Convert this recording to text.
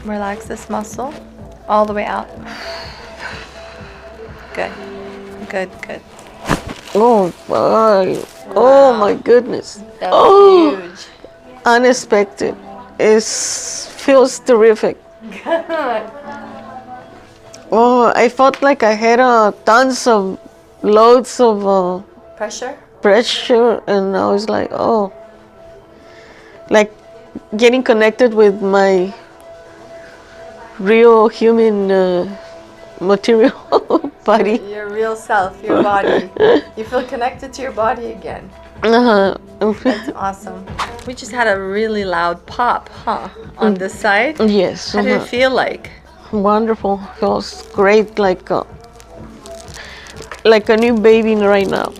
Relax this muscle all the way out. Good. Good, good. Oh my! Oh my goodness! That was huge. Unexpected. It feels terrific. Good. Oh, I felt like I had tons of loads of Pressure? and I was like, oh, like getting connected with my real human material body. Your real self, your body. You feel connected to your body again. That's awesome. We just had a really loud pop, huh? On this side? Yes. How did it feel like? Wonderful. Feels great, like a new baby right now.